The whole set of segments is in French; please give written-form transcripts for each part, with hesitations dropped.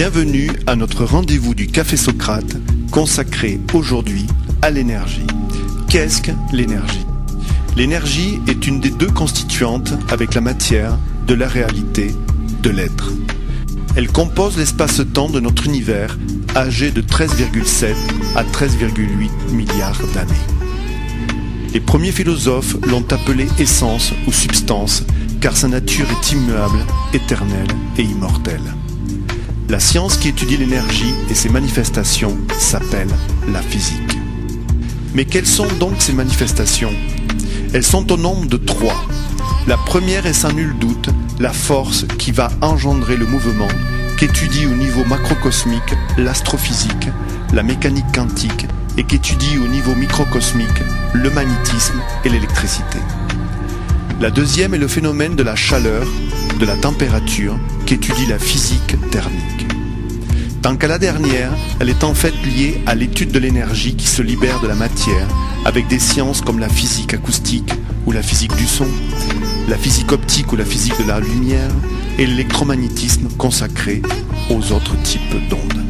Bienvenue à notre rendez-vous du Café Socrate, consacré aujourd'hui à l'énergie. Qu'est-ce que l'énergie ? L'énergie est une des deux constituantes avec la matière, de la réalité, de l'être. Elle compose l'espace-temps de notre univers, âgé de 13,7 à 13,8 milliards d'années. Les premiers philosophes l'ont appelée essence ou substance, car sa nature est immuable, éternelle et immortelle. La science qui étudie l'énergie et ses manifestations s'appelle la physique. Mais quelles sont donc ces manifestations ? Elles sont au nombre de 3. La première est sans nul doute la force qui va engendrer le mouvement, qu'étudie au niveau macrocosmique l'astrophysique, la mécanique quantique et qu'étudie au niveau microcosmique le magnétisme et l'électricité. La deuxième est le phénomène de la chaleur, de la température, qu'étudie la physique thermique. Tant qu'à la dernière, elle est en fait liée à l'étude de l'énergie qui se libère de la matière, avec des sciences comme la physique acoustique ou la physique du son, la physique optique ou la physique de la lumière, et l'électromagnétisme consacré aux autres types d'ondes.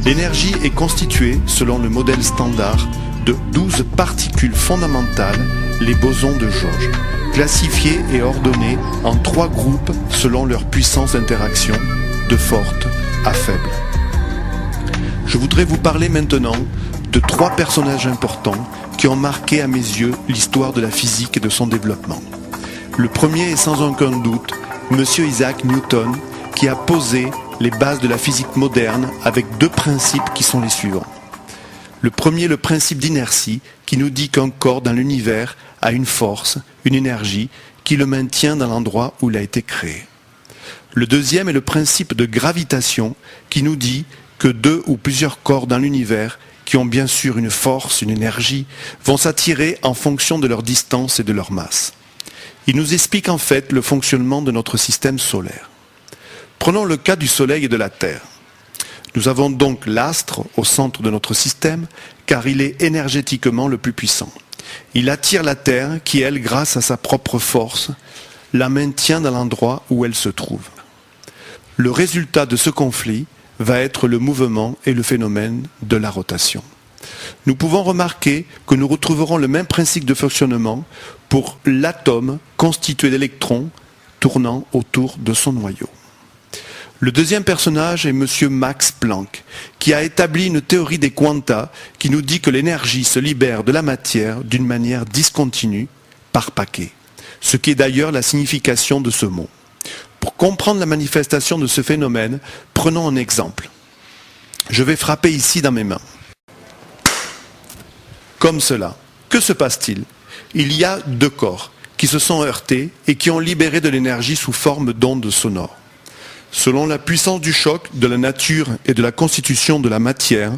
L'énergie est constituée, selon le modèle standard, de 12 particules fondamentales, les bosons de jauge, classifiées et ordonnées en 3 groupes selon leur puissance d'interaction, de forte à faible. Je voudrais vous parler maintenant de 3 personnages importants qui ont marqué à mes yeux l'histoire de la physique et de son développement. Le premier est sans aucun doute Monsieur Isaac Newton, qui a posé les bases de la physique moderne avec 2 principes qui sont les suivants. Le premier, le principe d'inertie, qui nous dit qu'un corps dans l'univers a une force, une énergie, qui le maintient dans l'endroit où il a été créé. Le deuxième est le principe de gravitation, qui nous dit que 2 ou plusieurs corps dans l'univers, qui ont bien sûr une force, une énergie, vont s'attirer en fonction de leur distance et de leur masse. Il nous explique en fait le fonctionnement de notre système solaire. Prenons le cas du Soleil et de la Terre. Nous avons donc l'astre au centre de notre système, car il est énergétiquement le plus puissant. Il attire la Terre qui, elle, grâce à sa propre force, la maintient dans l'endroit où elle se trouve. Le résultat de ce conflit va être le mouvement et le phénomène de la rotation. Nous pouvons remarquer que nous retrouverons le même principe de fonctionnement pour l'atome constitué d'électrons tournant autour de son noyau. Le deuxième personnage est M. Max Planck, qui a établi une théorie des quanta qui nous dit que l'énergie se libère de la matière d'une manière discontinue par paquet, ce qui est d'ailleurs la signification de ce mot. Pour comprendre la manifestation de ce phénomène, prenons un exemple. Je vais frapper ici dans mes mains. Comme cela. Que se passe-t-il ? Il y a 2 corps qui se sont heurtés et qui ont libéré de l'énergie sous forme d'ondes sonores. Selon la puissance du choc, de la nature et de la constitution de la matière,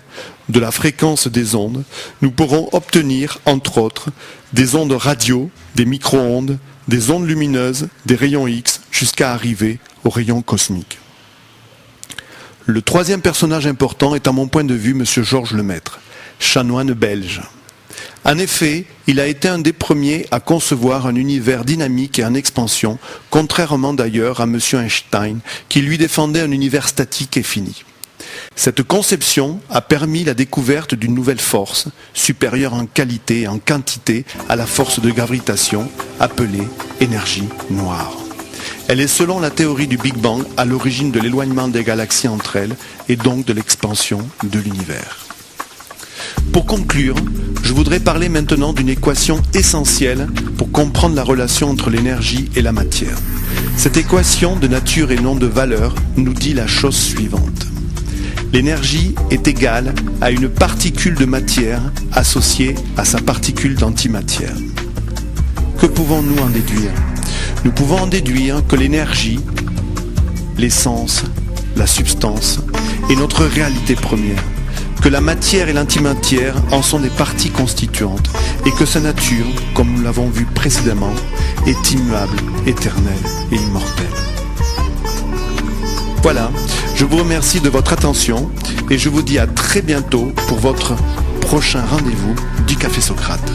de la fréquence des ondes, nous pourrons obtenir, entre autres, des ondes radio, des micro-ondes, des ondes lumineuses, des rayons X, jusqu'à arriver aux rayons cosmiques. Le troisième personnage important est à mon point de vue M. Georges Lemaître, chanoine belge. En effet, il a été un des premiers à concevoir un univers dynamique et en expansion, contrairement d'ailleurs à M. Einstein, qui lui défendait un univers statique et fini. Cette conception a permis la découverte d'une nouvelle force, supérieure en qualité et en quantité à la force de gravitation, appelée énergie noire. Elle est selon la théorie du Big Bang à l'origine de l'éloignement des galaxies entre elles et donc de l'expansion de l'univers. Pour conclure, je voudrais parler maintenant d'une équation essentielle pour comprendre la relation entre l'énergie et la matière. Cette équation de nature et non de valeur nous dit la chose suivante. L'énergie est égale à une particule de matière associée à sa particule d'antimatière. Que pouvons-nous en déduire ? Nous pouvons en déduire que l'énergie, l'essence, la substance, est notre réalité première, que la matière et l'antimatière en sont des parties constituantes et que sa nature, comme nous l'avons vu précédemment, est immuable, éternelle et immortelle. Voilà, je vous remercie de votre attention et je vous dis à très bientôt pour votre prochain rendez-vous du Café Socrate.